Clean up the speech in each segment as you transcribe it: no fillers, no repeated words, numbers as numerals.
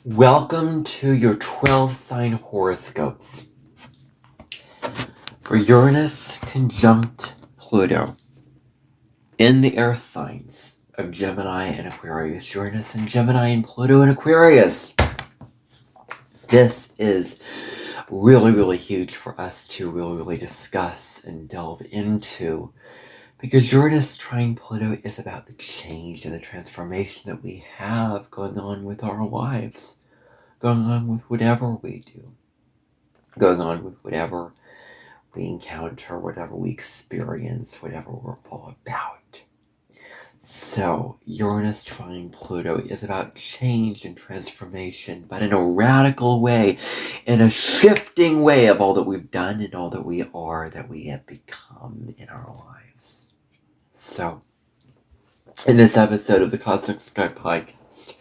Welcome to your 12 sign horoscopes for Uranus conjunct Pluto in the earth signs of Gemini and Aquarius. Uranus and Gemini and Pluto and Aquarius. This is really huge for us to really discuss and delve into, because Uranus trine Pluto is about the change and the transformation that we have going on with our lives, going on with whatever we do, going on with whatever we encounter, whatever we experience, whatever we're all about. So Uranus trine Pluto is about change and transformation, but in a radical way, in a shifting way of all that we've done and all that we are, that we have become in our lives. So in this episode of the Cosmic Sky Podcast,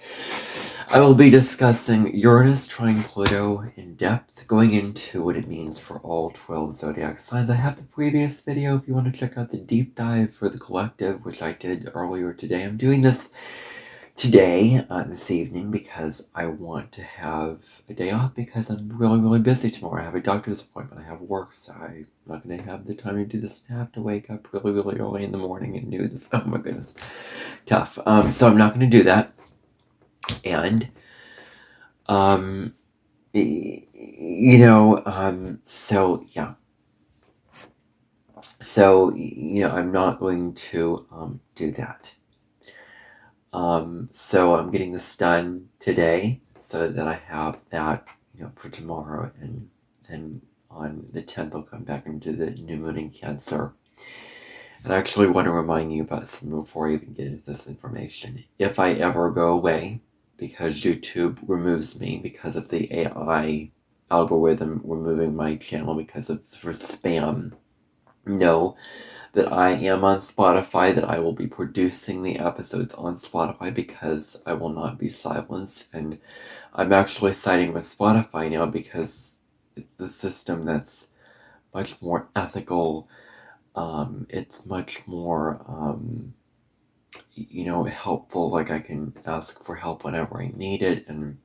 I will be discussing Uranus trine Pluto in depth, going into what it means for all 12 zodiac signs. I have the previous video if you want to check out the deep dive for the collective, which I did earlier today. I'm doing this today, this evening, because I want to have a day off because I'm really busy tomorrow. I have a doctor's appointment, I have work, so I'm not going to have the time to do this. I have to wake up really early in the morning and do this. Oh my goodness, tough. So I'm not going to do that. And so yeah. So, I'm not going to do that. So I'm getting this done today so that I have that, for tomorrow, and then on the 10th I'll come back into the new moon in Cancer. And I actually want to remind you about something before I even get into this information. If I ever go away, because YouTube removes me because of the AI algorithm removing my channel for spam, know that I am on Spotify, that I will be producing the episodes on Spotify because I will not be silenced. And I'm actually siding with Spotify now because it's the system that's much more ethical. It's much more helpful. Like, I can ask for help whenever I need it, and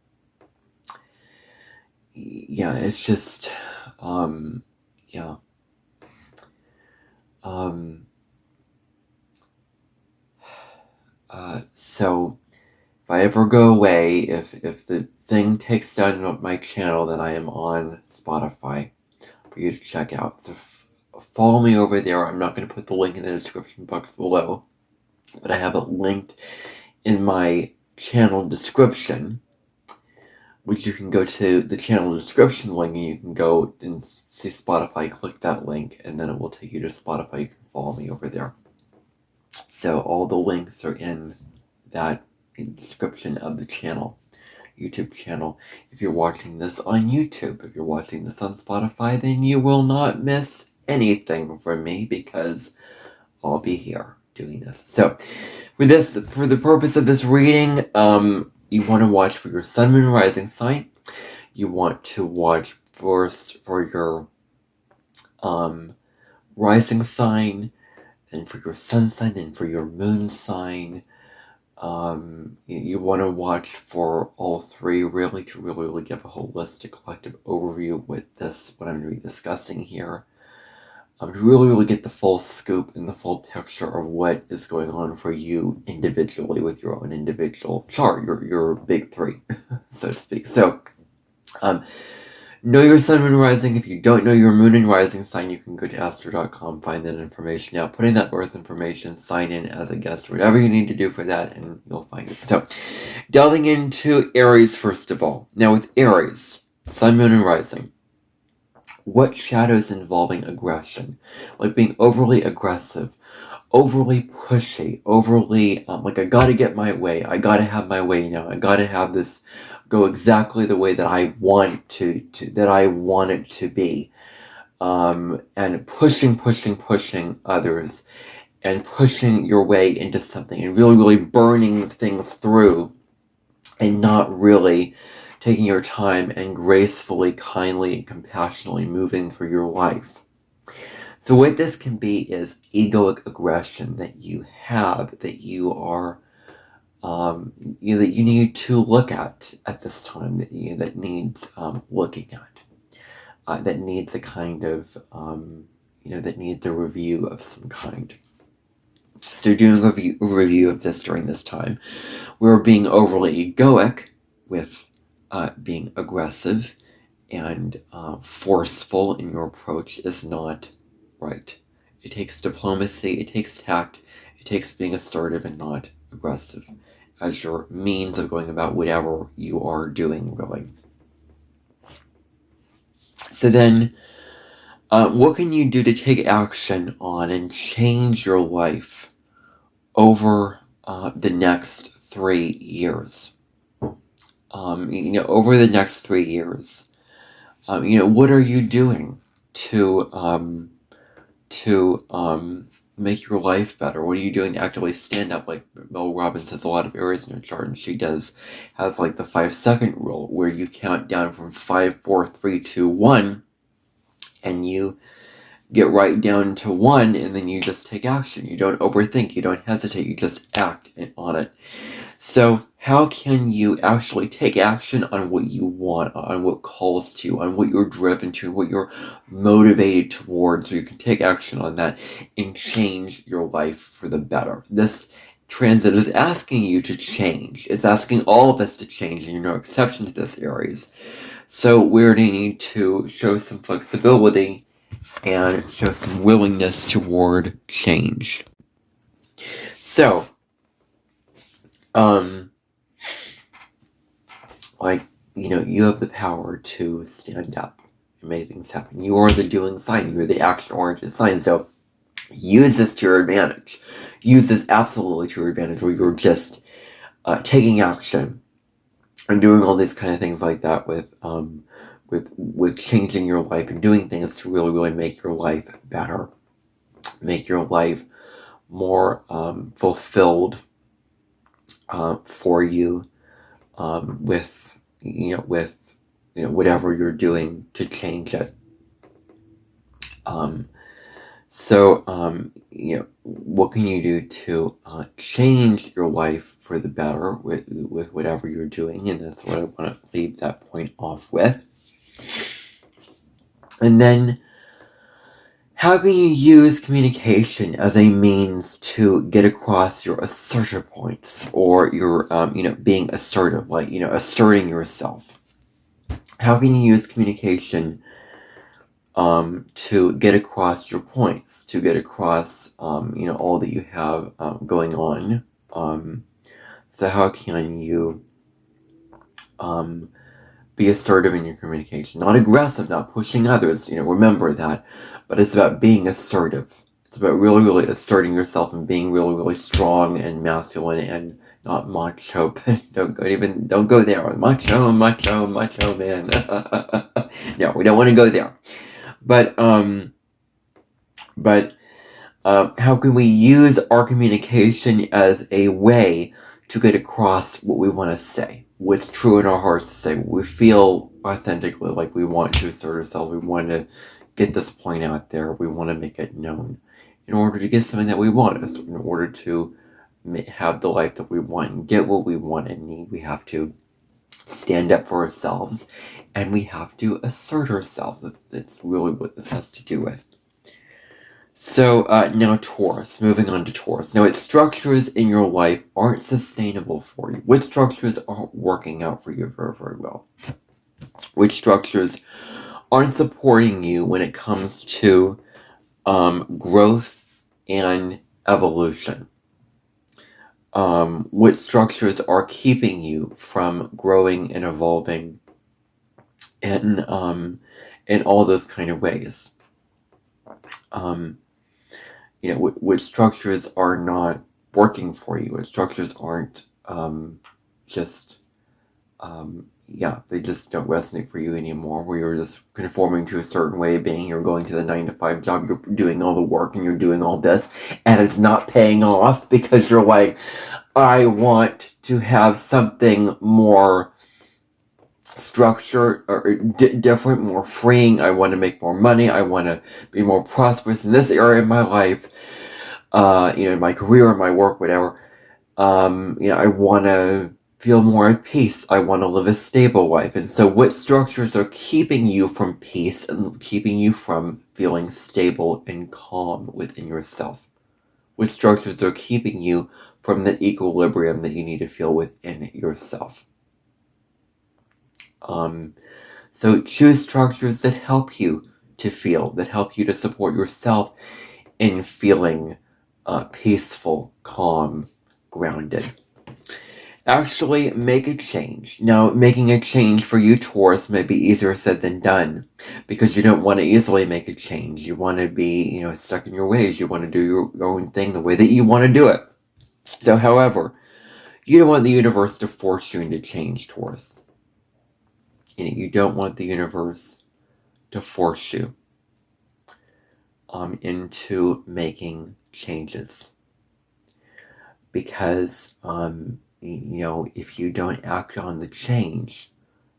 yeah, it's just so if I ever go away, if the thing takes down my channel, then I am on Spotify for you to check out. So follow me over there. I'm not going to put the link in the description box below, but I have it linked in my channel description, which you can go to the channel description link and you can go and see Spotify, click that link, and then it will take you to Spotify. You can follow me over there. So all the links are in that description of the channel, YouTube channel. If you're watching this on YouTube, if you're watching this on Spotify, then you will not miss anything from me because I'll be here doing this. So for the purpose of this reading, you want to watch for your sun, moon, rising sign. You want to watch first for your rising sign, then for your sun sign, then for your moon sign. You want to watch for all three, really, to really give a holistic collective overview with what I'm going to be discussing here. To really get the full scoop and the full picture of what is going on for you individually with your own individual chart, your big three, so to speak. So, know your sun, moon, rising. If you don't know your moon and rising sign, you can go to astro.com, find that information out, put in that birth information, sign in as a guest, whatever you need to do for that, and you'll find it. So, delving into Aries first of all. Now with Aries, sun, moon, and rising, what shadows involving aggression, like being overly aggressive, overly pushy, overly like, I gotta get my way, I gotta have my way now, I gotta have this go exactly the way that I want that I want it to be, and pushing others, and pushing your way into something, and really burning things through, and not really taking your time and gracefully, kindly, and compassionately moving through your life. So what this can be is egoic aggression that you have, that you are that you need to look at this time, that that needs looking at, that needs a kind of that needs a review of some kind. So doing a review of this during this time, where being overly egoic with being aggressive and forceful in your approach is not right. It takes diplomacy, it takes tact, it takes being assertive and not aggressive as your means of going about whatever you are doing, really. So then, what can you do to take action on and change your life over the next 3 years? Over the next 3 years, what are you doing to make your life better? What are you doing to actively stand up? Like Mel Robbins has a lot of Aries in her chart, and she has like the 5-second rule, where you count down from 5, 4, 3, 2, 1, and you get right down to 1, and then you just take action. You don't overthink, you don't hesitate, you just act on it. So how can you actually take action on what you want, on what calls to you, on what you're driven to, what you're motivated towards, so you can take action on that and change your life for the better? This transit is asking you to change. It's asking all of us to change, and you're no exception to this, Aries. So we're going to need to show some flexibility and show some willingness toward change. So, you have the power to stand up and make things happen. You are the doing sign. You're the action-oriented sign. So use this to your advantage. Use this absolutely to your advantage, where you're just taking action and doing all these kind of things like that with changing your life and doing things to really, really make your life better, make your life more fulfilled for you, with whatever you're doing to change it. What can you do to change your life for the better with whatever you're doing? And that's what I want to leave that point off with. And then, how can you use communication as a means to get across your assertive points, or your, being assertive, like, asserting yourself? How can you use communication to get across your points, to get across, all that you have going on? So how can you be assertive in your communication? Not aggressive, not pushing others, remember that. But it's about being assertive. It's about really, really asserting yourself and being really, really strong and masculine and not macho. Don't go there. Macho man. No, we don't want to go there. But how can we use our communication as a way to get across what we want to say? What's true in our hearts to say? What we feel authentically like we want to assert ourselves. We want to get this point out there. We want to make it known in order to get something that we want. In order to have the life that we want and get what we want and need, we have to stand up for ourselves, and we have to assert ourselves. That's really what this has to do with. So now Taurus, moving on to Taurus. Now, what structures in your life aren't sustainable for you? What structures aren't working out for you very, very well? Which structures aren't supporting you when it comes to growth and evolution? What structures are keeping you from growing and evolving in all those kind of ways? What structures are not working for you? What structures aren't they just don't resonate for you anymore, where you're just conforming to a certain way of being. You're going to the 9-to-5 job, you're doing all the work, and you're doing all this, and it's not paying off because you're like, I want to have something more structured or different, more freeing. I want to make more money. I want to be more prosperous in this area of my life, in my career, in my work, whatever. I want to feel more at peace. I want to live a stable life. And so what structures are keeping you from peace and keeping you from feeling stable and calm within yourself? Which structures are keeping you from the equilibrium that you need to feel within yourself? So choose structures that help you to feel, that help you to support yourself in feeling peaceful, calm, grounded. Actually, make a change. Now, making a change for you, Taurus, may be easier said than done because you don't want to easily make a change. You want to be, stuck in your ways. You want to do your own thing the way that you want to do it. So, however, you don't want the universe to force you into change, Taurus. You don't want the universe to force you into making changes. Because, if you don't act on the change,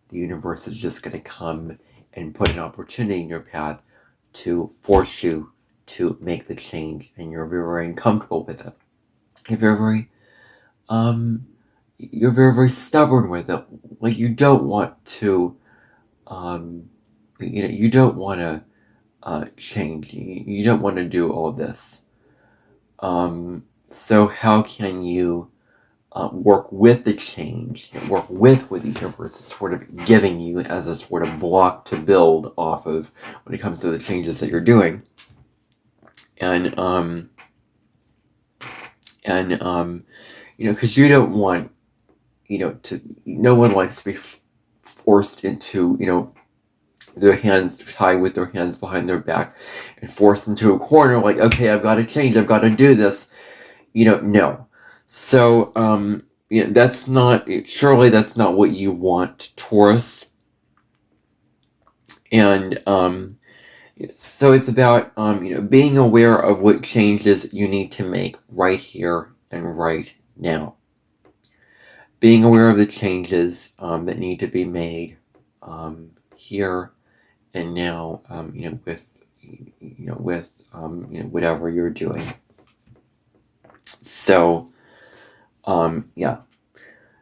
the universe is just going to come and put an opportunity in your path to force you to make the change, and you're very, very uncomfortable with it. You're very, very stubborn with it. Like, you don't want to, you don't want to change. You don't want to do all this. So how can you work with the change, work with what the universe is sort of giving you as a sort of block to build off of when it comes to the changes that you're doing? And because you don't want, no one likes to be forced into, their hands tied with their hands behind their back and forced into a corner like, okay, I've got to change, I've got to do this. No. So, that's not, surely that's not what you want, Taurus. And, so it's about, being aware of what changes you need to make right here and right now. Being aware of the changes that need to be made here and now, with whatever you're doing. So,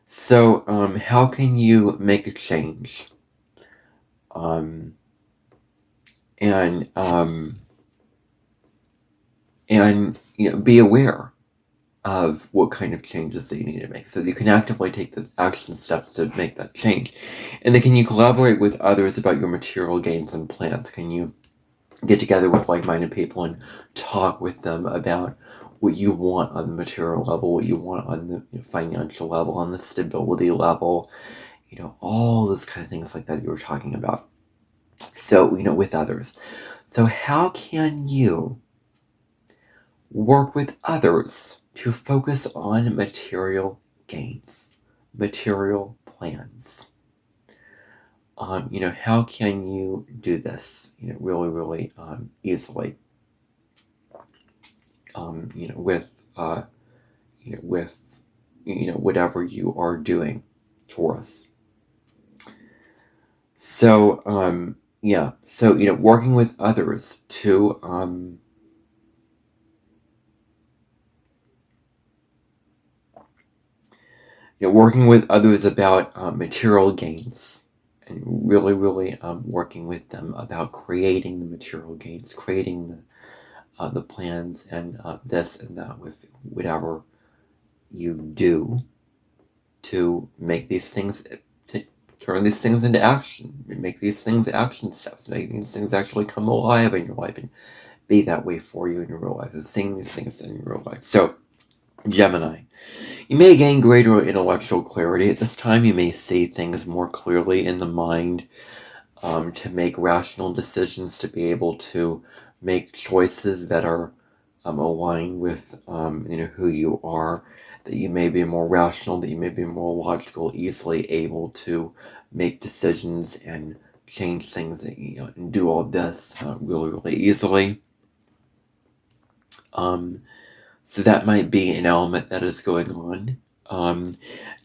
So, how can you make a change? Be aware of what kind of changes that you need to make, so that you can actively take the action steps to make that change. And then, can you collaborate with others about your material gains and plans? Can you get together with like-minded people and talk with them about what you want on the material level, what you want on the financial level, on the stability level, all those kind of things like that you were talking about. So, with others. So how can you work with others to focus on material gains, material plans? How can you do this, really, really easily? With whatever you are doing, Taurus. So, so, working with others to, working with others about material gains, and really, really working with them about creating the material gains, creating the plans and this and that with whatever you do to make these things, to turn these things into action, make these things action steps, make these things actually come alive in your life and be that way for you in your real life, and seeing these things in your real life. So, Gemini, you may gain greater intellectual clarity. At this time, you may see things more clearly in the mind, to make rational decisions, to be able to make choices that are aligned with who you are, that you may be more rational, that you may be more logical, easily able to make decisions and change things, and do all this really, really easily. So that might be an element that is going on.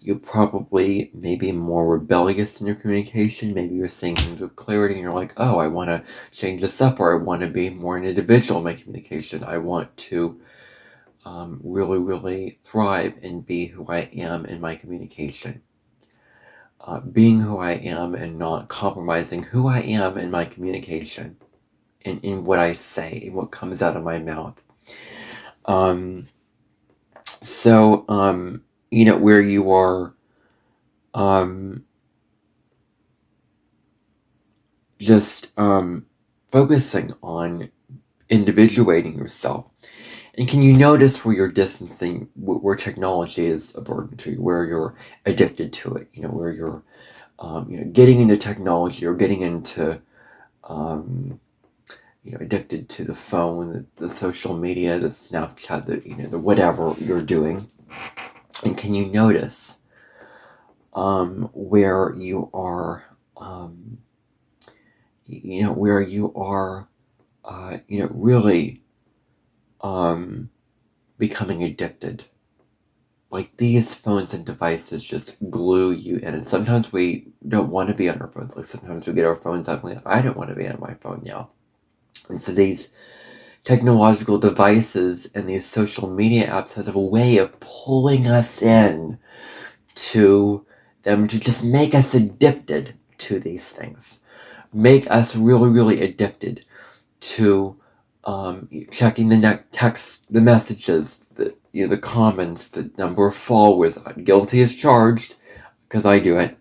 You probably may be more rebellious in your communication. Maybe you're saying things with clarity and you're like, oh, I want to change this up, or I want to be more an individual in my communication. I want to really, really thrive and be who I am in my communication. Being who I am and not compromising who I am in my communication, in what I say, and what comes out of my mouth. Where you are just focusing on individuating yourself. And can you notice where you're distancing, where technology is a burden to you, where you're addicted to it, where you're getting into technology or getting into addicted to the phone, the social media, the Snapchat, the whatever you're doing. And can you notice where you are, where you are, really becoming addicted? Like, these phones and devices just glue you in. And sometimes we don't want to be on our phones. Like, sometimes we get our phones out and like, I don't want to be on my phone now. And so these technological devices and these social media apps have a way of pulling us in to them, to just make us addicted to these things. Make us really, really addicted to checking the text, the messages, the comments, the number of followers. Guilty as charged, because I do it,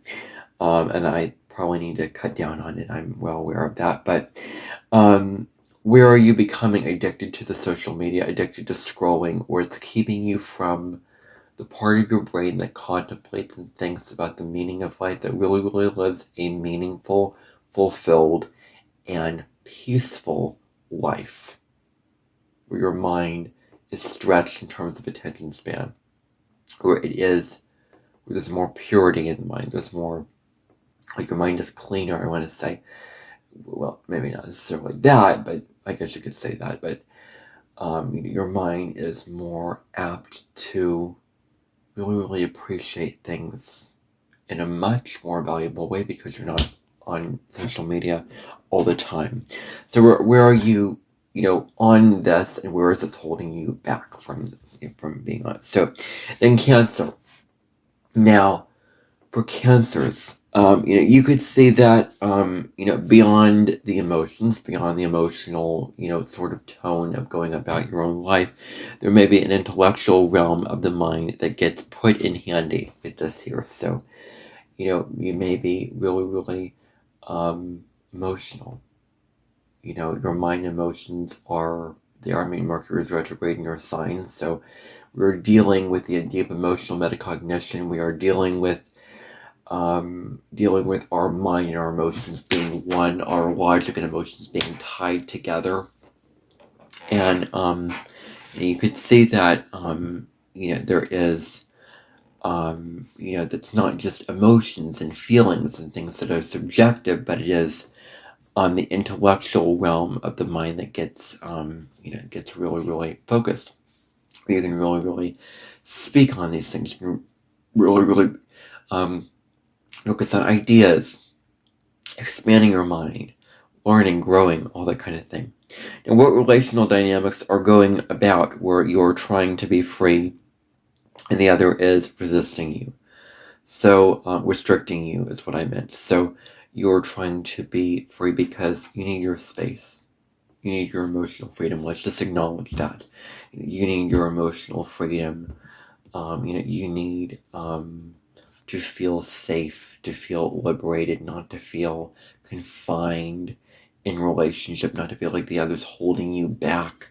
and I probably need to cut down on it. I'm well aware of that. But where are you becoming addicted to the social media, addicted to scrolling, or it's keeping you from the part of your brain that contemplates and thinks about the meaning of life, that really, really lives a meaningful, fulfilled, and peaceful life, where your mind is stretched in terms of attention span, where there's more purity in the mind, there's more, like, your mind is cleaner, I want to say. Well, maybe not necessarily that, but I guess you could say that, but your mind is more apt to really, really appreciate things in a much more valuable way because you're not on social media all the time. So where are you, on this, and where is this holding you back from being on it? So then Cancer. Now, for Cancers, you could see that, beyond the emotions, beyond the emotional, sort of tone of going about your own life, there may be an intellectual realm of the mind that gets put in handy with this here. So, you may be really, really emotional. Your mind emotions Mercury is retrograde in your sign, so we're dealing with the idea of emotional metacognition. We are dealing with our mind and our emotions being one, our logic and emotions being tied together. And you could see that there is that's not just emotions and feelings and things that are subjective, but it is on the intellectual realm of the mind that gets really, really focused. You can really, really speak on these things. You can really, really focus on ideas, expanding your mind, learning, growing, all that kind of thing. And what relational dynamics are going about where you're trying to be free and the other is resisting you? So restricting you is what I meant. So you're trying to be free because you need your space. You need your emotional freedom. Let's just acknowledge that. You need your emotional freedom. You need to feel safe, to feel liberated, not to feel confined in relationship, not to feel like the other's holding you back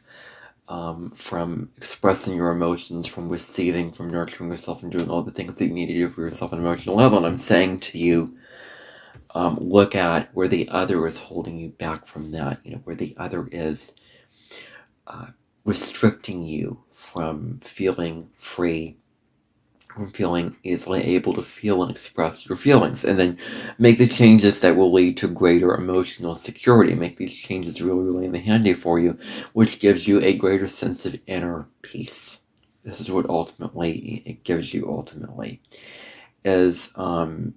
from expressing your emotions, from receiving, from nurturing yourself, and doing all the things that you need to do for yourself on an emotional level. And I'm saying to you, look at where the other is holding you back from that, where the other is restricting you from feeling free, from feeling easily able to feel and express your feelings, and then make the changes that will lead to greater emotional security. Make these changes really, really in the handy for you, which gives you a greater sense of inner peace. This is what ultimately it gives you. Ultimately, is you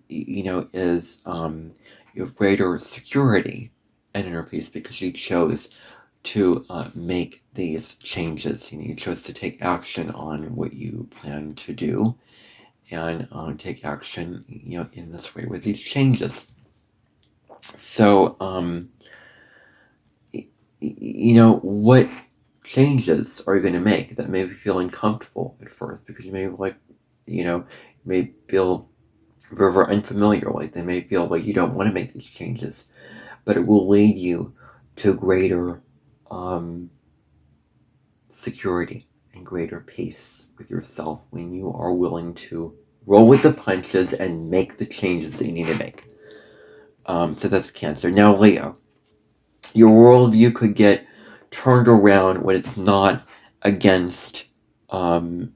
have greater security and inner peace because you chose to make these changes. You chose to take action on what you plan to do, and take action, in this way with these changes. So, what changes are you going to make that may feel uncomfortable at first, because you may may feel very unfamiliar, like they may feel like you don't want to make these changes, but it will lead you to greater security and greater peace with yourself when you are willing to roll with the punches and make the changes that you need to make. So that's Cancer. Now, Leo, your worldview could get turned around when it's not against, when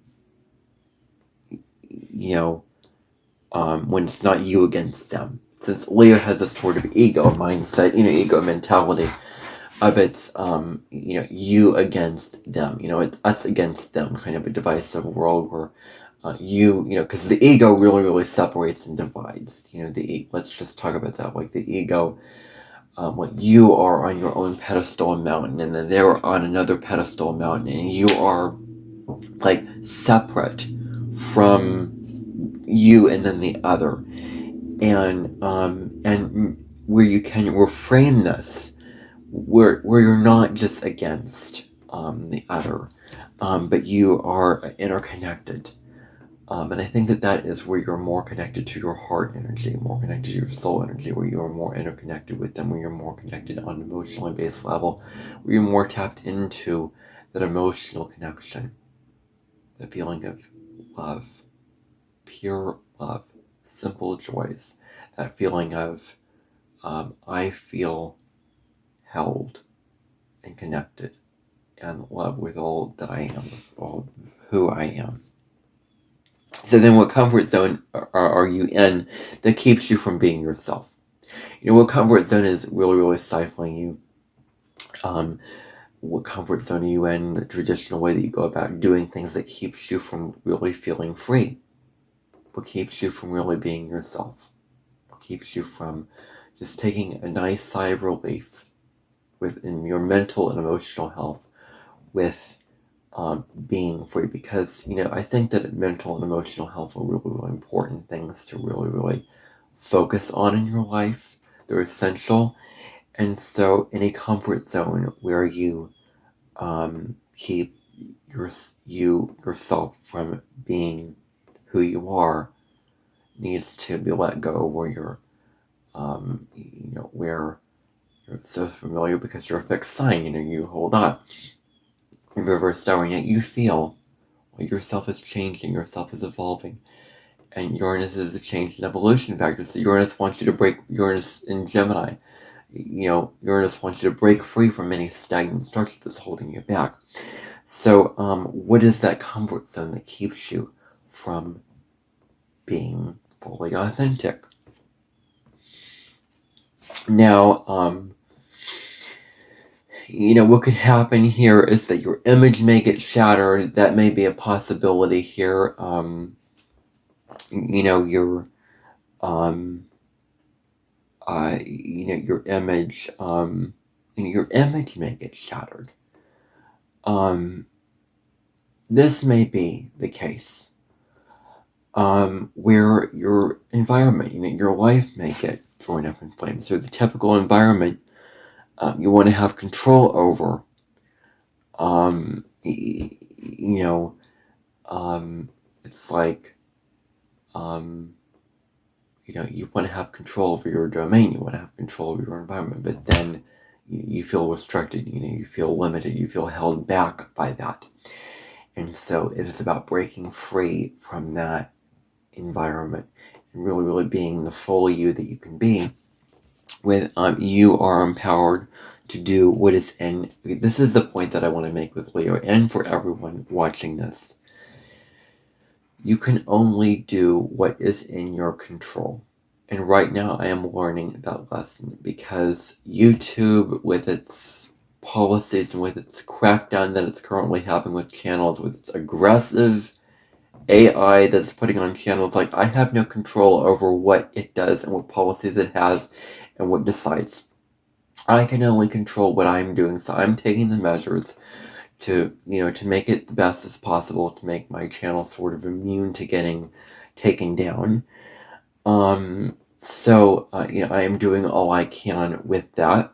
it's not you against them. Since Leo has this sort of ego mindset, ego mentality of it's, you against them. It's us against them, kind of a divisive world where because the ego really, really separates and divides. Let's just talk about that. Like the ego, you are on your own pedestal and mountain, and then they're on another pedestal and mountain, and you are like separate from you and then the other. And where you can reframe this, where you're not just against the other, but you are interconnected. And I think that is where you're more connected to your heart energy, more connected to your soul energy, where you're more interconnected with them, where you're more connected on an emotionally based level, where you're more tapped into that emotional connection, the feeling of love, pure love, simple joys, that feeling of I feel held and connected and loved with all that I am, with all who I am. So then what comfort zone are you in that keeps you from being yourself? What comfort zone is really, really stifling you? What comfort zone are you in, the traditional way that you go about doing things that keeps you from really feeling free? What keeps you from really being yourself? What keeps you from just taking a nice sigh of relief within your mental and emotional health with being free? Because I think that mental and emotional health are really, really important things to really, really focus on in your life. They're essential. And so in a comfort zone where you keep yourself from being who you are needs to be let go, where you're where you're so familiar because you're a fixed sign, you hold up your reverse star, and yet you feel like yourself is changing, yourself is evolving. And Uranus is the change and evolution factor. So Uranus wants you to break, Uranus in Gemini, Uranus wants you to break free from any stagnant structure that's holding you back. So what is that comfort zone that keeps you from being fully authentic? Now, what could happen here is that your image may get shattered. That may be a possibility here. Your your image, your image may get shattered. This may be the case, where your environment, your life may get thrown up in flames. So the typical environment you want to have control over, it's like, you want to have control over your domain, you want to have control over your environment, but then you feel restricted, you feel limited, you feel held back by that. And so it is about breaking free from that environment and really, really being the full you that you can be. With you are empowered to do what is in. This is the point that I want to make with Leo and for everyone watching this. You can only do what is in your control. And right now I am learning that lesson, because YouTube, with its policies and with its crackdown that it's currently having with channels, with its aggressive AI that's putting on channels, like, I have no control over what it does and what policies it has and what decides. I can only control what I'm doing, so I'm taking the measures to, to make it the best as possible, to make my channel sort of immune to getting taken down. So, I am doing all I can with that.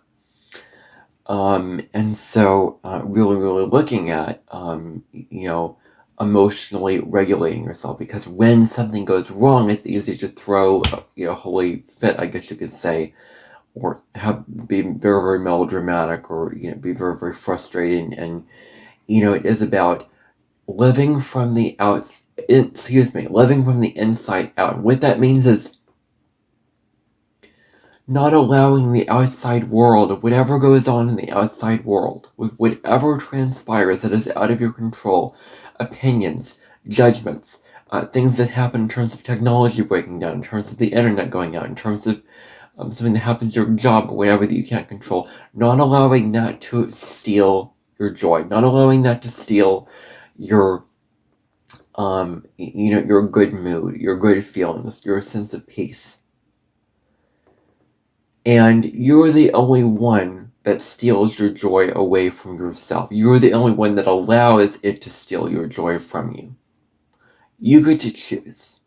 And so, really, really looking at, emotionally regulating yourself, because when something goes wrong, it's easy to throw, a holy fit, I guess you could say, or be very, very melodramatic, or, be very, very frustrating. And, it is about living from the living from the inside out. What that means is not allowing the outside world, whatever goes on in the outside world, with whatever transpires that is out of your control, opinions, judgments, things that happen in terms of technology breaking down, in terms of the internet going out, in terms of something that happens to your job or whatever that you can't control, not allowing that to steal your joy, not allowing that to steal your your good mood, your good feelings, your sense of peace. And you're the only one that steals your joy away from yourself. You're the only one that allows it to steal your joy from you. You get to choose,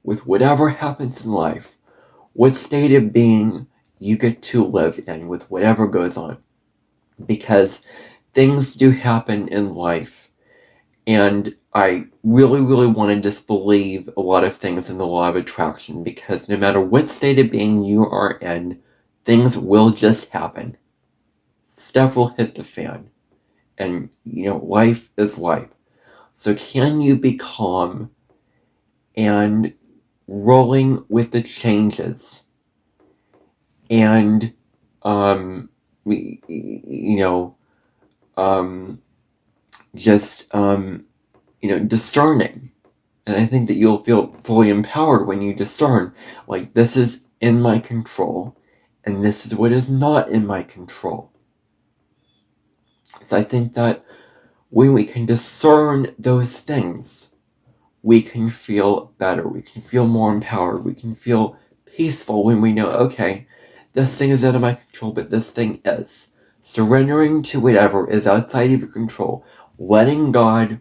with whatever happens in life, what state of being you get to live in with whatever goes on. Because things do happen in life, and I really, really want to disbelieve a lot of things in the law of attraction, because no matter what state of being you are in, things will just happen. Stuff will hit the fan. And, life is life. So can you be calm and rolling with the changes? And, just, discerning. And I think that you'll feel fully empowered when you discern, like, this is in my control, and this is what is not in my control. So I think that when we can discern those things, we can feel better, we can feel more empowered, we can feel peaceful when we know, okay, this thing is out of my control, but this thing is. Surrendering to whatever is outside of your control, letting God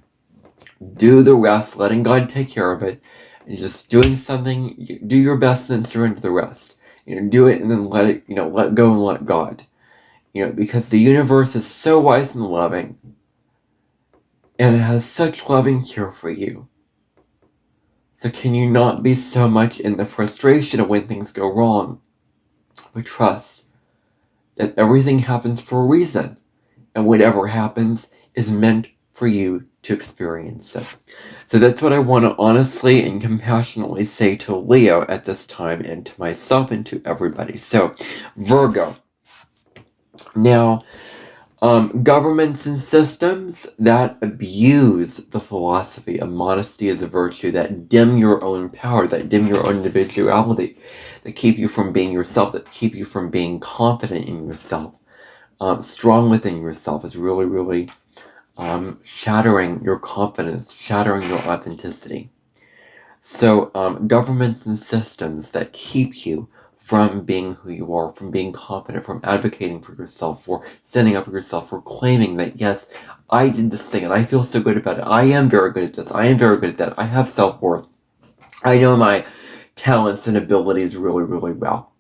do the rest, letting God take care of it, and just doing something, do your best and then surrender the rest. Do it and then let it, let go and let God. Because the universe is so wise and loving, and it has such loving care for you. So can you not be so much in the frustration of when things go wrong, but trust that everything happens for a reason, and whatever happens is meant for you to experience it. So that's what I want to honestly and compassionately say to Leo at this time, and to myself and to everybody. So, Virgo. Now, governments and systems that abuse the philosophy of modesty as a virtue, that dim your own power, that dim your own individuality, that keep you from being yourself, that keep you from being confident in yourself, strong within yourself, is really, really shattering your confidence, shattering your authenticity. So governments and systems that keep you from being who you are, from being confident, from advocating for yourself, for standing up for yourself, for claiming that, yes, I did this thing and I feel so good about it. I am very good at this. I am very good at that. I have self-worth. I know my talents and abilities really, really well.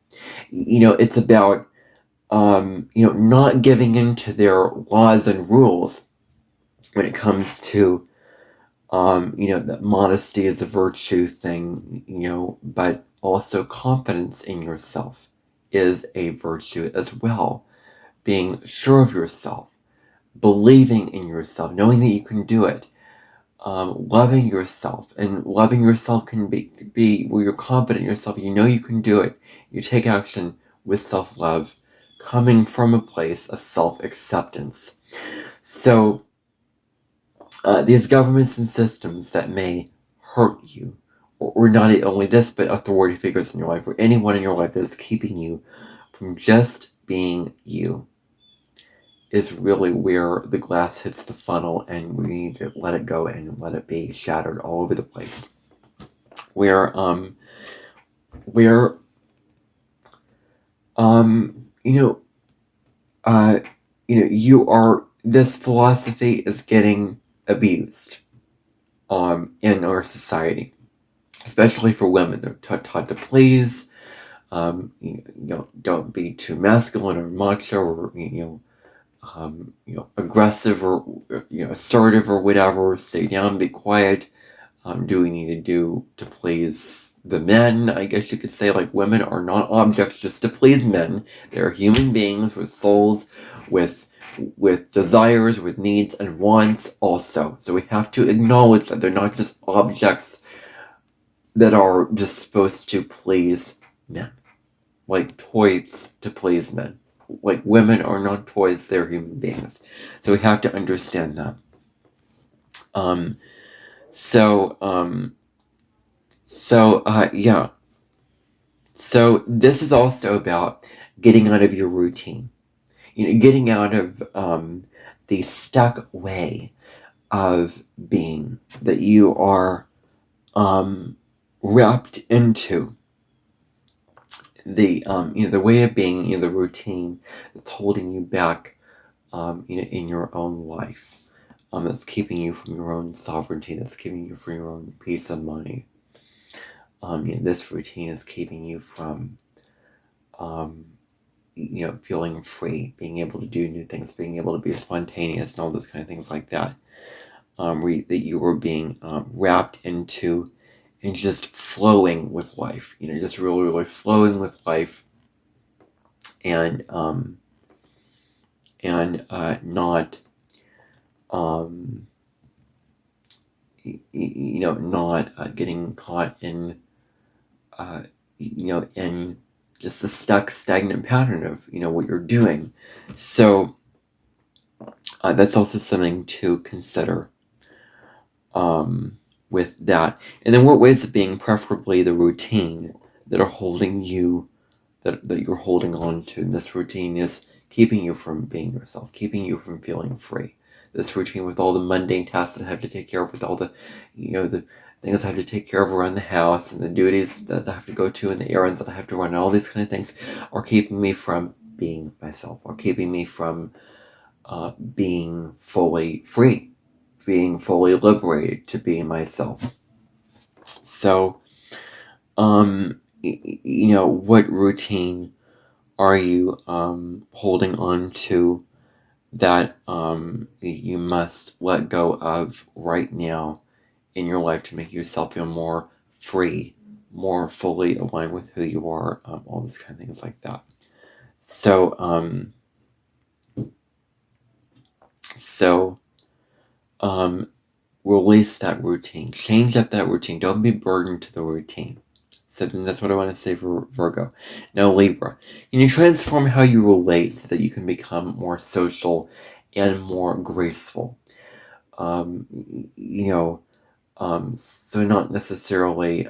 It's about, not giving into their laws and rules when it comes to, that modesty is a virtue thing, but also confidence in yourself is a virtue as well. Being sure of yourself, believing in yourself, knowing that you can do it, loving yourself. And loving yourself can be where you're confident in yourself, you know you can do it. You take action with self-love, coming from a place of self-acceptance. So, these governments and systems that may hurt you, or not only this, but authority figures in your life, or anyone in your life that is keeping you from just being you, is really where the glass hits the funnel, and we need to let it go and let it be shattered all over the place. Where this philosophy is getting abused in our society, especially for women. They're taught to please. Don't be too masculine or macho or aggressive or assertive or whatever. Stay down, be quiet. Do we need to do to please the men? I guess you could say, like, women are not objects just to please men. They're human beings with souls, with desires, with needs and wants also. So we have to acknowledge that they're not just objects that are just supposed to please men, like toys to please men. Like, women are not toys, they're human beings. So we have to understand that. Yeah. So this is also about getting out of your routine. Getting out of the stuck way of being that you are wrapped into. The way of being, the routine that's holding you back, in your own life. That's keeping you from your own sovereignty. That's keeping you from your own peace of mind. This routine is keeping you from, feeling free, being able to do new things, being able to be spontaneous, and all those kind of things like that. That you were being wrapped into and just flowing with life. Just really, really flowing with life, and not not getting caught in in just a stagnant pattern of what you're doing. So that's also something to consider with that. And then what ways of being, preferably the routine that are holding you, that you're holding on to. And this routine is keeping you from being yourself, keeping you from feeling free. This routine with all the mundane tasks that I have to take care of, with all the the things I have to take care of around the house, and the duties that I have to go to, and the errands that I have to run, and all these kind of things are keeping me from being myself, or keeping me from being fully free, being fully liberated to be myself. So, what routine are you holding on to that you must let go of right now in your life to make yourself feel more free, more fully aligned with who you are, all these kind of things like that. So, release that routine. Change up that routine. Don't be burdened to the routine. So then that's what I want to say for Virgo. Now, Libra. You transform how you relate so that you can become more social and more graceful. So not necessarily,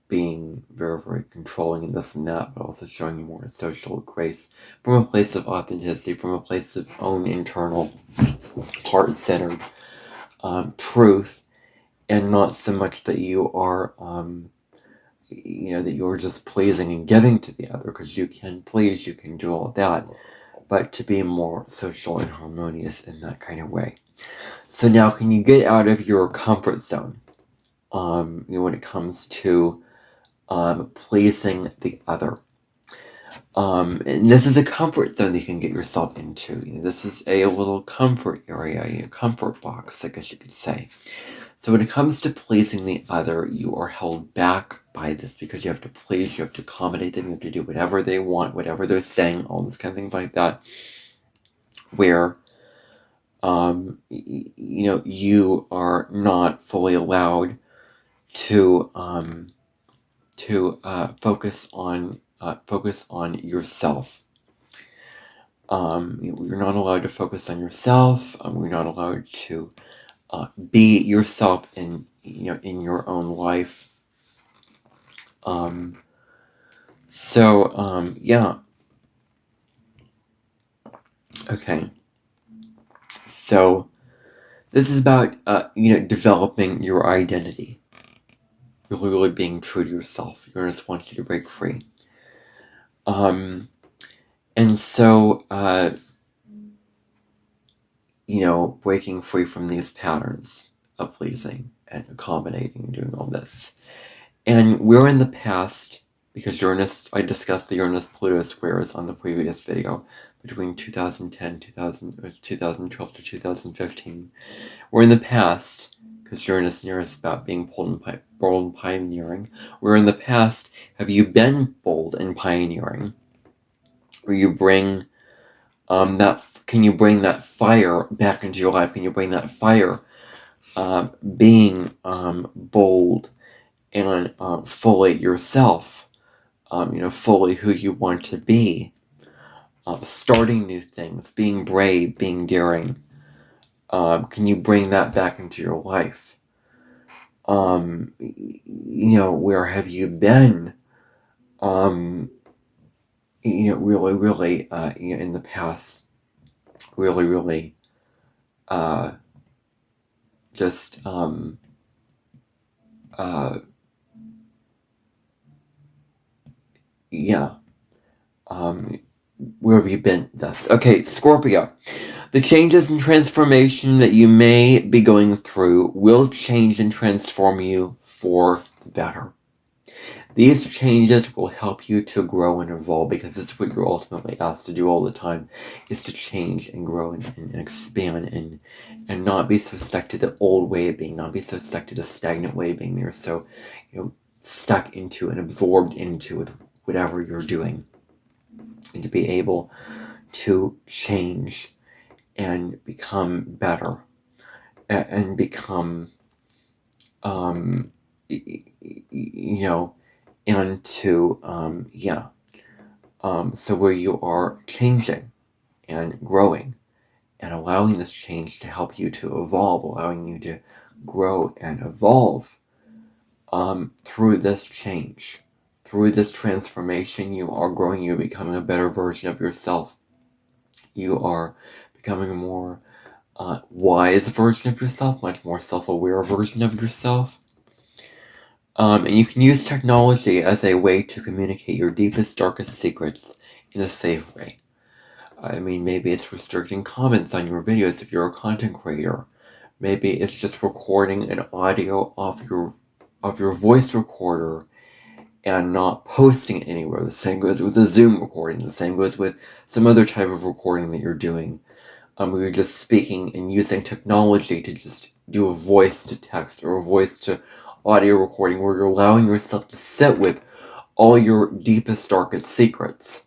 being very, very controlling and this and that, but also showing you more social grace from a place of authenticity, from a place of own internal, heart-centered truth, and not so much that you are, that you're just pleasing and giving to the other, because you can please, you can do all that, but to be more social and harmonious in that kind of way. So now, can you get out of your comfort zone? When it comes to pleasing the other. And this is a comfort zone that you can get yourself into. This is a little comfort area, a comfort box, I guess you could say. So when it comes to pleasing the other, you are held back by this because you have to please, you have to accommodate them, you have to do whatever they want, whatever they're saying, all these kind of things like that, where you are not fully allowed to focus on yourself. You're not allowed to focus on yourself. You're not allowed to be yourself in your own life. Yeah. Okay. So this is about developing your identity. Really, really being true to yourself. Uranus wants you to break free. And so, breaking free from these patterns of pleasing and accommodating and doing all this. And we're in the past, because Uranus, I discussed the Uranus-Pluto squares on the previous video, between 2010, 2012 to 2015. We're in the past, because Uranus is about being bold and pioneering. We're in the past. Have you been bold and pioneering? Or you bring can you bring that fire back into your life? Can you bring that fire, being bold and fully yourself, fully who you want to be, starting new things, being brave, being daring? Can you bring that back into your life? Where have you been? Really, in the past, really, just, yeah. Where have you been? Okay, Scorpio. The changes and transformation that you may be going through will change and transform you for the better. These changes will help you to grow and evolve, because it's what you're ultimately asked to do all the time, is to change and grow and expand and not be so stuck to the old way of being, not be so stuck to the stagnant way of being. You're so, stuck into and absorbed into with whatever you're doing. And to be able to change and become better and become, so where you are changing and growing and allowing this change to help you to evolve, allowing you to grow and evolve, through this change, through this transformation. You are growing, you're becoming a better version of yourself. You are becoming a more wise version of yourself, much more self-aware version of yourself. And you can use technology as a way to communicate your deepest, darkest secrets in a safe way. I mean, maybe it's restricting comments on your videos if you're a content creator. Maybe it's just recording an audio off your voice recorder and not posting it anywhere. The same goes with the Zoom recording. The same goes with some other type of recording that you're doing. Where you're just speaking and using technology to just do a voice to text or a voice to audio recording, where you're allowing yourself to sit with all your deepest, darkest secrets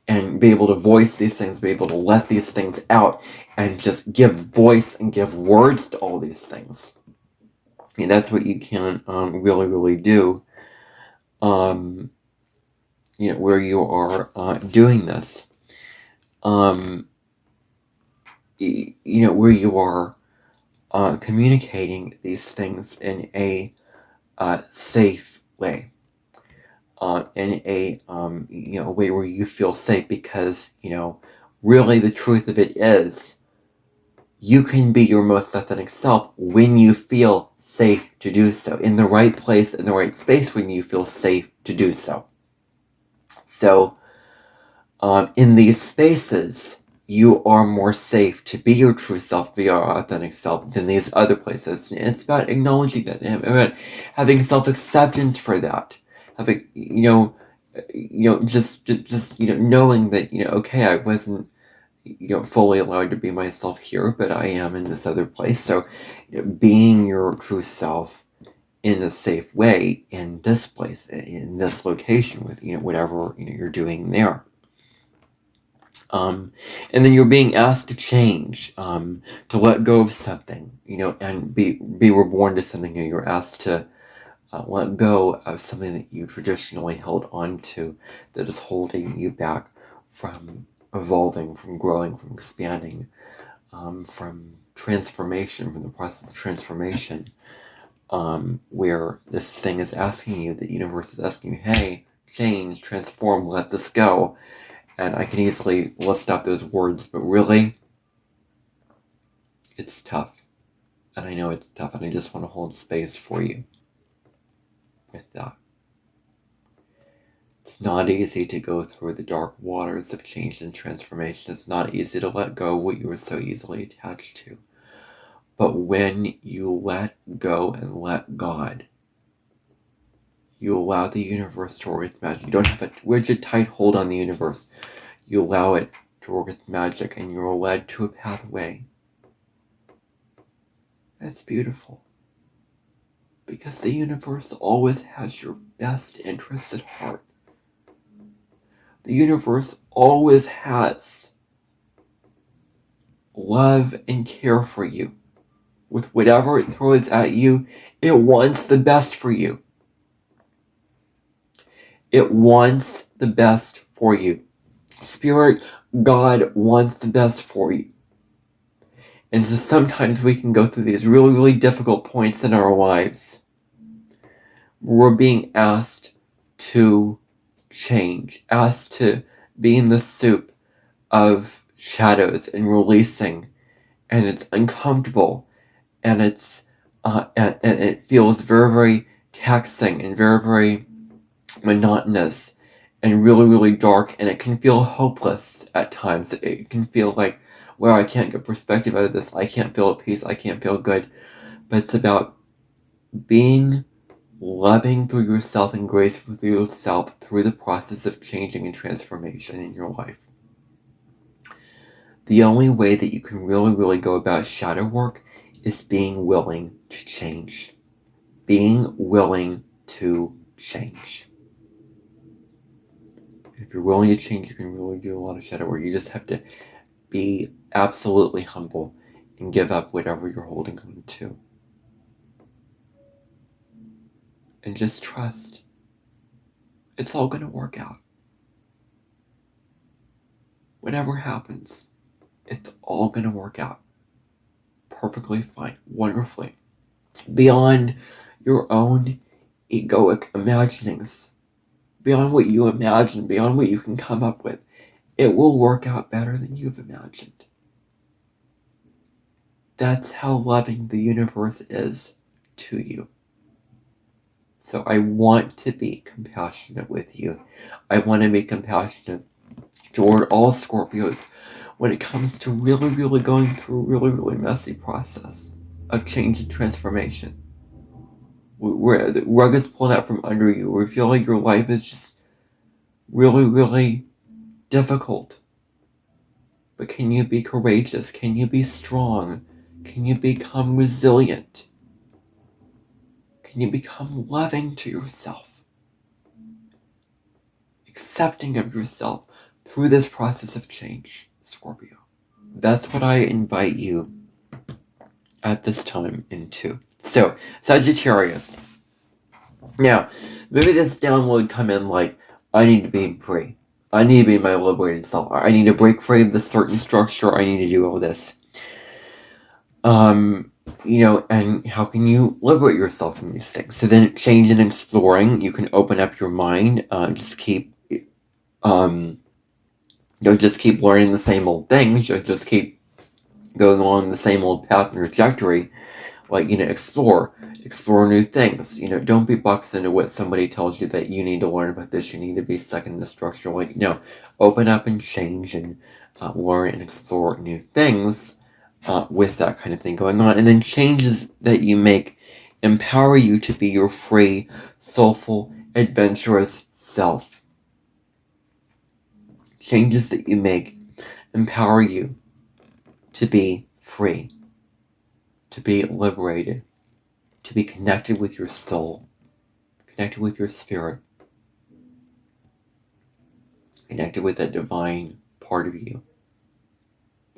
and be able to voice these things, be able to let these things out and just give voice and give words to all these things. And that's what you can really, really do, where you are doing this. Where you are communicating these things in a safe way, in a way where you feel safe, because really the truth of it is, you can be your most authentic self when you feel safe to do so, in the right place, in the right space, when you feel safe to do so. So in these spaces, you are more safe to be your true self, be your authentic self, than these other places. And it's about acknowledging that, about having self-acceptance for that, having, just knowing that, okay, I wasn't, fully allowed to be myself here, but I am in this other place. So, being your true self in a safe way in this place, in this location, with, whatever, you're doing there. And then you're being asked to change, to let go of something, and be reborn to something new. You're asked to let go of something that you traditionally held on to, that is holding you back from evolving, from growing, from expanding, from transformation, from the process of transformation, where this thing is asking you, the universe is asking you, hey, change, transform, let this go. And I can easily list out those words, but really, it's tough. And I know it's tough, and I just want to hold space for you with that. It's It's not easy to go through the dark waters of change and transformation. It's not easy to let go what you were so easily attached to. But when you let go and let God, you allow the universe to work its magic. You don't have a rigid, tight hold on the universe. You allow it to work its magic, and you're led to a pathway. That's beautiful. Because the universe always has your best interests at heart. The universe always has love and care for you. With whatever it throws at you, it wants the best for you. It wants the best for you. Spirit, God wants the best for you. And so sometimes we can go through these really, really difficult points in our lives. We're being asked to change, asked to be in the soup of shadows and releasing, and it's uncomfortable, and it's and it feels very, very taxing and very, very monotonous and really, really dark, and it can feel hopeless at times. It can feel like, well, I can't get perspective out of this. I can't feel at peace. I can't feel good. But it's about being loving through yourself and graceful through yourself through the process of changing and transformation in your life. The only way that you can really, really go about shadow work is being willing to change. Being willing to change. If you're willing to change, you can really do a lot of shadow work. You just have to be absolutely humble and give up whatever you're holding on to. And just trust. It's all going to work out. Whatever happens, it's all going to work out perfectly fine, wonderfully. Beyond your own egoic imaginings, beyond what you imagine, beyond what you can come up with, it will work out better than you've imagined. That's how loving the universe is to you. So I want to be compassionate with you. I want to be compassionate toward all Scorpios when it comes to really, really going through a really, really messy process of change and transformation. Where the rug is pulled out from under you, where you feel like your life is just really, really difficult. But can you be courageous? Can you be strong? Can you become resilient? Can you become loving to yourself? Accepting of yourself through this process of change, Scorpio. That's what I invite you at this time into. So, Sagittarius. Now, maybe this download would come in like, I need to be free. I need to be my liberated self. I need to break free of this certain structure. I need to do all this. And how can you liberate yourself from these things? So then change and exploring, you can open up your mind, don't just keep learning the same old things, you just keep going along the same old path and trajectory. Explore new things. Don't be boxed into what somebody tells you that you need to learn about this, you need to be stuck in this structure. Open up and change and learn and explore new things with that kind of thing going on. And then changes that you make empower you to be your free, soulful, adventurous self. Changes that you make empower you to be free, to be liberated, to be connected with your soul, connected with your spirit, connected with that divine part of you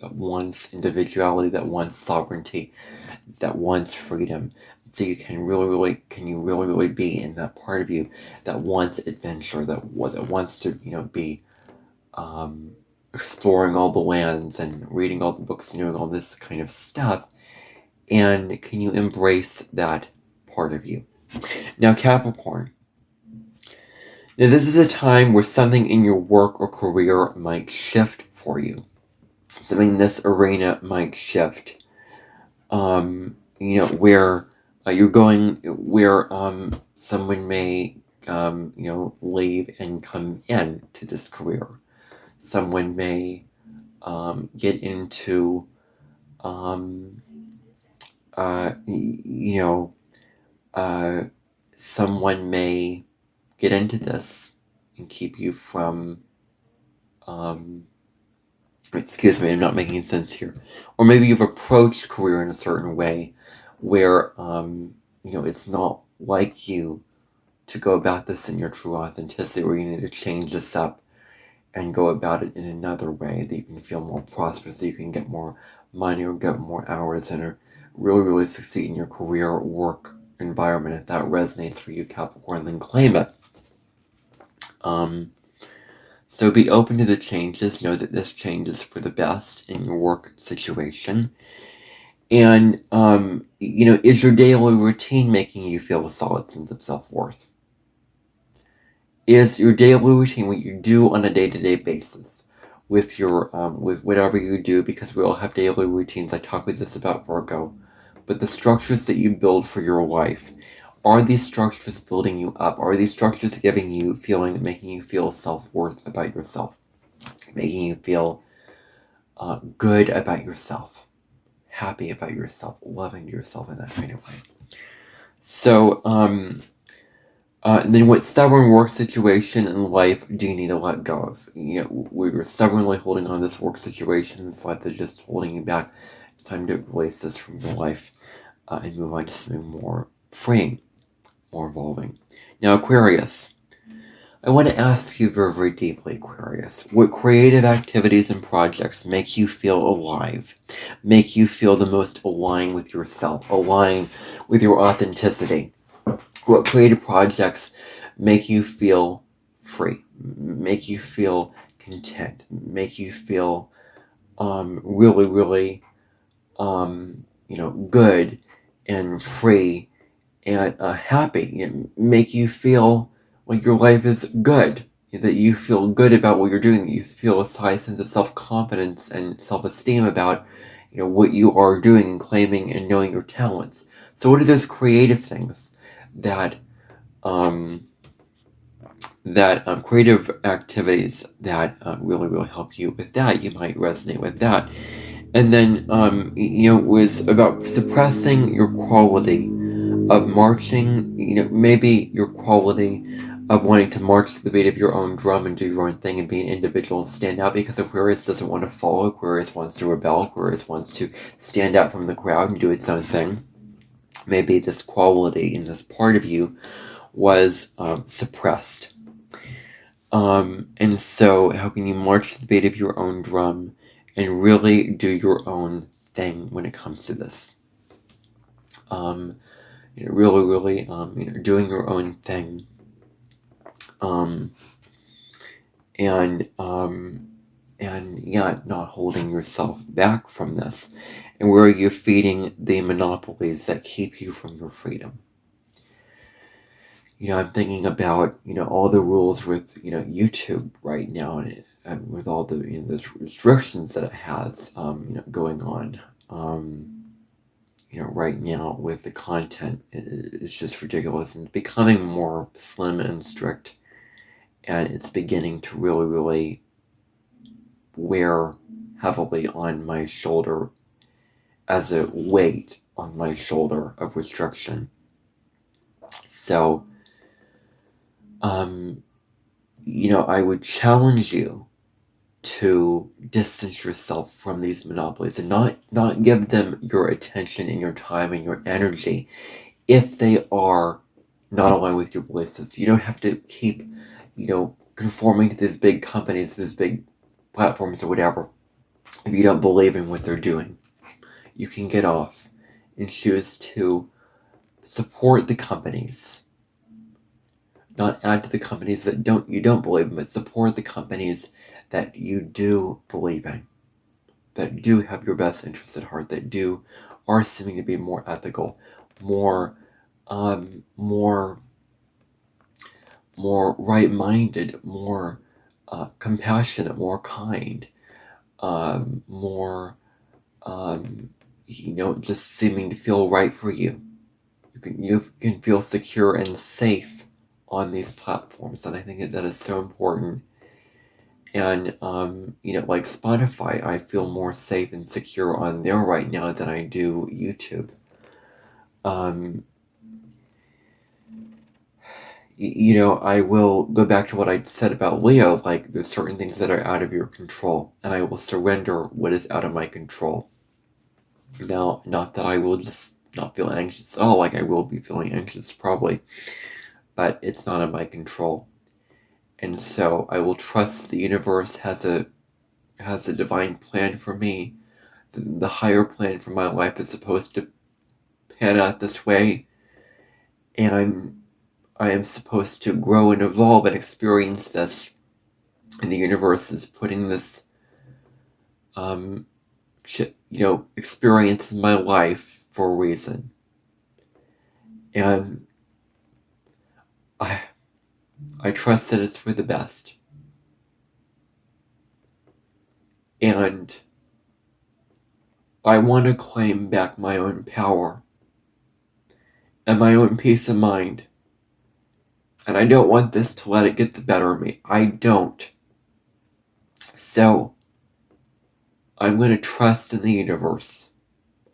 that wants individuality, that wants sovereignty, that wants freedom. So you can really be in that part of you that wants adventure, that wants to be exploring all the lands and reading all the books and doing all this kind of stuff. And can you embrace that part of you? Now, Capricorn. Now, this is a time where something in your work or career might shift for you. Something in this arena might shift. Where you're going, where someone may leave and come in to this career. Someone may get into, someone may get into this and keep you from, excuse me, I'm not making sense here. Or maybe you've approached career in a certain way where, it's not like you to go about this in your true authenticity, or you need to change this up and go about it in another way that you can feel more prosperous, that you can get more money or get more hours and really, really succeed in your career or work environment. If that resonates for you, Capricorn, then claim it. So be open to the changes. Know that this change is for the best in your work situation. And, is your daily routine making you feel a solid sense of self-worth? Is your daily routine what you do on a day-to-day basis with your, with whatever you do, because we all have daily routines. I talk with this about Virgo, but the structures that you build for your life, are these structures building you up? Are these structures giving you feeling, making you feel self-worth about yourself, making you feel good about yourself, happy about yourself, loving yourself in that kind of way? So, then what stubborn work situation in life do you need to let go of? Where you're stubbornly holding on to this work situation, this life that's just holding you back. It's time to release this from your life and move on to something more freeing, more evolving. Now, Aquarius, I want to ask you very, very deeply, Aquarius, what creative activities and projects make you feel alive, make you feel the most aligned with yourself, aligned with your authenticity? What creative projects make you feel free, make you feel content, make you feel really, really, good and free and happy, make you feel like your life is good, that you feel good about what you're doing, that you feel a high sense of self-confidence and self-esteem about what you are doing and claiming and knowing your talents. So what are those creative things that creative activities that really, really help you with that? You might resonate with that. And then, was about suppressing your quality of marching, maybe your quality of wanting to march to the beat of your own drum and do your own thing and be an individual and stand out, because Aquarius doesn't want to follow. Aquarius wants to rebel. Aquarius wants to stand out from the crowd and do its own thing. Maybe this quality in this part of you was suppressed. And so how can you march to the beat of your own drum and really do your own thing when it comes to this? Really, really, doing your own thing. Not holding yourself back from this. And where are you feeding the monopolies that keep you from your freedom? I'm thinking about, all the rules with, YouTube right now, and with all the, those restrictions that it has, going on, right now with the content. It's just ridiculous, and it's becoming more slim and strict, and it's beginning to really, really wear heavily on my shoulder as a weight on my shoulder of restriction. So, I would challenge you to distance yourself from these monopolies and not give them your attention and your time and your energy if they are not aligned with your beliefs. You don't have to keep, conforming to these big companies, these big platforms or whatever, if you don't believe in what they're doing. You can get off and choose to support the companies. Not add to the companies that you don't believe in, but support the companies that you do believe in, that do have your best interests at heart, that are seeming to be more ethical, more right-minded, more compassionate, more kind, more just seeming to feel right for you. You can feel secure and safe on these platforms, and I think that is so important. And, like Spotify, I feel more safe and secure on there right now than I do YouTube. I will go back to what I said about Leo, like there's certain things that are out of your control, and I will surrender what is out of my control. Now, not that I will just not feel anxious. Oh, like I will be feeling anxious probably, but it's not in my control. And so I will trust the universe has a divine plan for me. The higher plan for my life is supposed to pan out this way, and I am supposed to grow and evolve and experience this. And the universe is putting this, experience in my life for a reason. And I trust that it's for the best. And I want to claim back my own power and my own peace of mind. And I don't want this to let it get the better of me. I don't. So, I'm going to trust in the universe.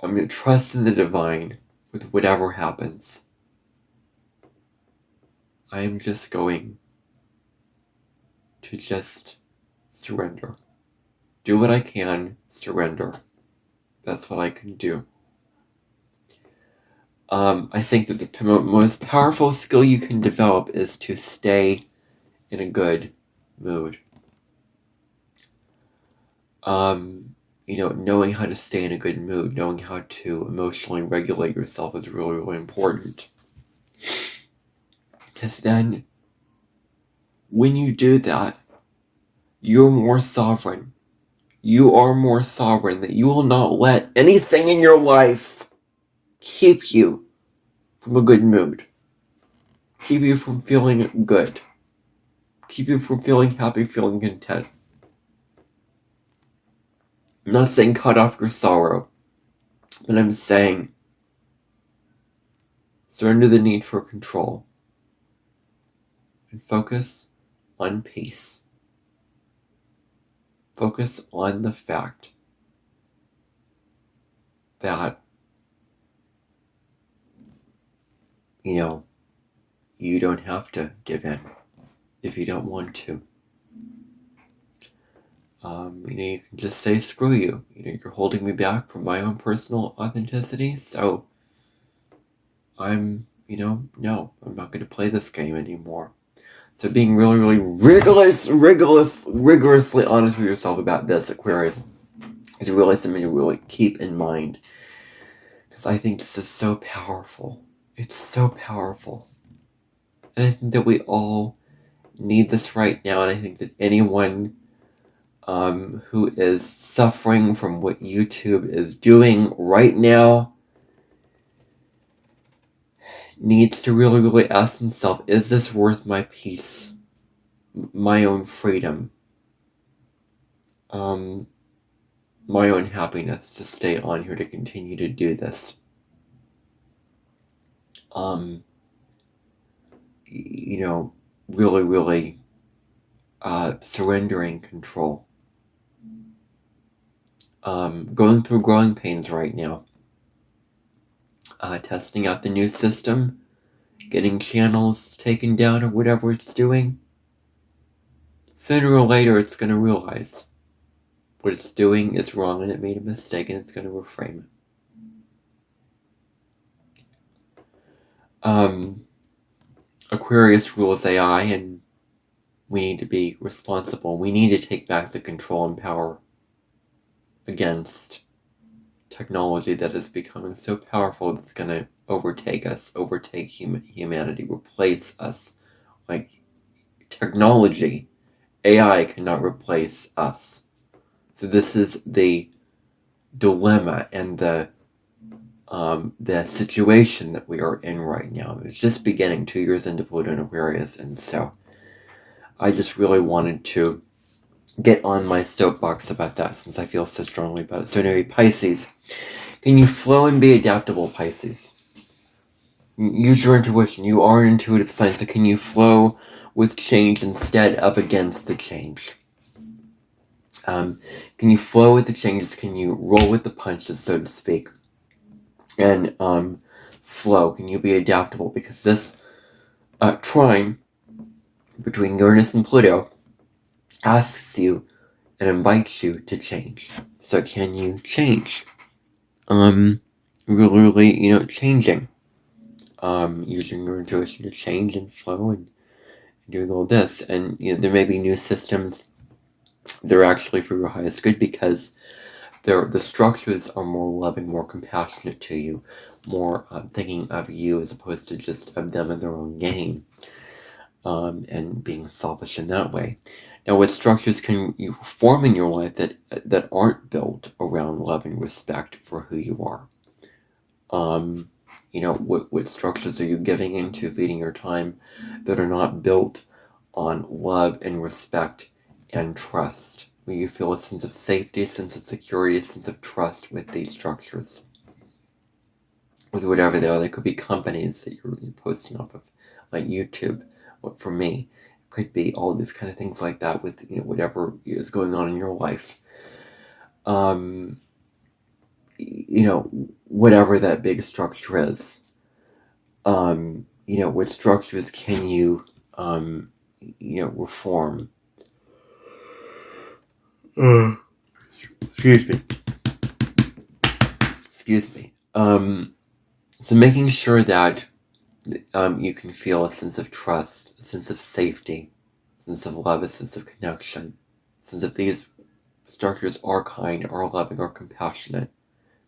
I'm going to trust in the divine with whatever happens. I am just going to just surrender. Do what I can, surrender. That's what I can do. I think that the most powerful skill you can develop is to stay in a good mood. Knowing how to stay in a good mood, knowing how to emotionally regulate yourself is really, really important. Because then, when you do that, you're more sovereign. You are more sovereign, that you will not let anything in your life keep you from a good mood. Keep you from feeling good. Keep you from feeling happy, feeling content. I'm not saying cut off your sorrow, but I'm saying surrender the need for control and focus on peace. Focus on the fact that, you don't have to give in if you don't want to. You can just say, screw you. You're holding me back from my own personal authenticity, so I'm not going to play this game anymore. So being really, really rigorously honest with yourself about this, Aquarius, is really something to really keep in mind. Because I think this is so powerful. It's so powerful. And I think that we all need this right now, and I think that anyone who is suffering from what YouTube is doing right now needs to really, really ask himself, is this worth my peace, my own freedom, my own happiness to stay on here to continue to do this? Really, really surrendering control. Going through growing pains right now. Testing out the new system, getting channels taken down or whatever it's doing. Sooner or later, it's going to realize what it's doing is wrong and it made a mistake, and it's going to reframe it. Aquarius rules AI, and we need to be responsible. We need to take back the control and power against technology that is becoming so powerful it's going to overtake us, overtake humanity, replace us. Like technology, AI cannot replace us. So this is the dilemma and the situation that we are in right now. It's just beginning 2 years into Pluto and Aquarius, and so I just really wanted to get on my soapbox about that since I feel so strongly about it. So anyway, Pisces. Can you flow and be adaptable, Pisces? Use your intuition. You are an intuitive sign, so can you flow with change instead of against the change? Can you flow with the changes? Can you roll with the punches, so to speak? And flow. Can you be adaptable? Because this trine between Uranus and Pluto asks you and invites you to change. So can you change? Really, changing. Using your intuition to change and flow and doing all this. And there may be new systems that are actually for your highest good, because the structures are more loving, more compassionate to you, more thinking of you as opposed to just of them and their own gain, and being selfish in that way. Now, what structures can you form in your life that aren't built around love and respect for who you are? What structures are you giving into, feeding your time, that are not built on love and respect and trust? Will you feel a sense of safety, a sense of security, a sense of trust with these structures? With whatever they are. They could be companies that you're posting off of, like YouTube. For me, it could be all these kind of things like that with whatever is going on in your life. Whatever that big structure is. What structures can you reform? Excuse me. So making sure that you can feel a sense of trust, a sense of safety, a sense of love, a sense of connection, a sense that these structures are kind, are loving, are compassionate,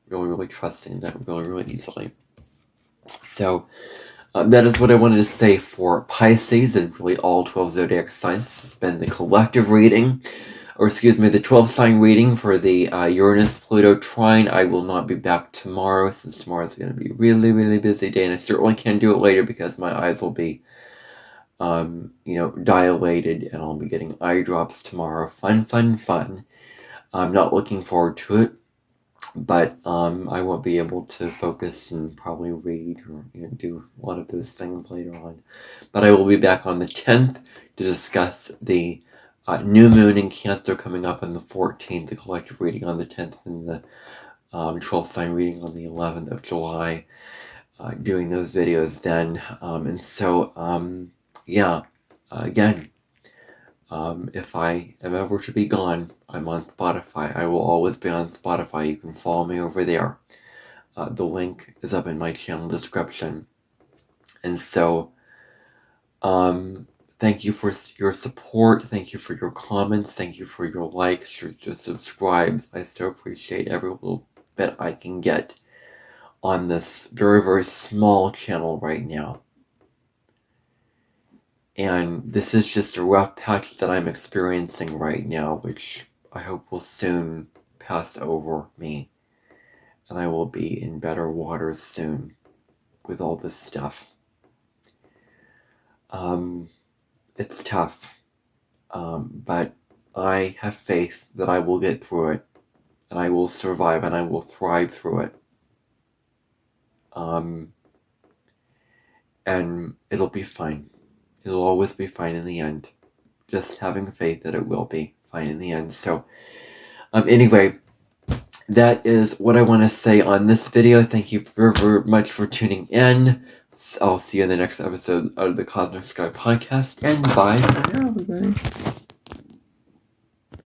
really trusting that really easily. So that is what I wanted to say for Pisces and really all 12 zodiac signs. This has been the collective reading, the 12 sign reading for the Uranus-Pluto trine. I will not be back tomorrow, since tomorrow is going to be a really, really busy day, and I certainly can't do it later because my eyes will be, dilated, and I'll be getting eye drops tomorrow. Fun. I'm not looking forward to it, but I won't be able to focus and probably read or do a lot of those things later on. But I will be back on the 10th to discuss the new moon in Cancer coming up on the 14th, the collective reading on the 10th, and the 12th sign reading on the 11th of July. Doing those videos then. Again, if I am ever to be gone, I'm on Spotify. I will always be on Spotify. You can follow me over there. The link is up in my channel description. And so, thank you for your support. Thank you for your comments. Thank you for your likes, your subscribes. I so appreciate every little bit I can get on this very, very small channel right now. And this is just a rough patch that I'm experiencing right now, which I hope will soon pass over me. And I will be in better waters soon with all this stuff. It's tough. But I have faith that I will get through it. And I will survive, and I will thrive through it. And it'll be fine. It'll always be fine in the end. Just having faith that it will be fine in the end. So, anyway, that is what I want to say on this video. Thank you very, very much for tuning in. I'll see you in the next episode of the Cosmic Sky Podcast. And bye for now, everybody.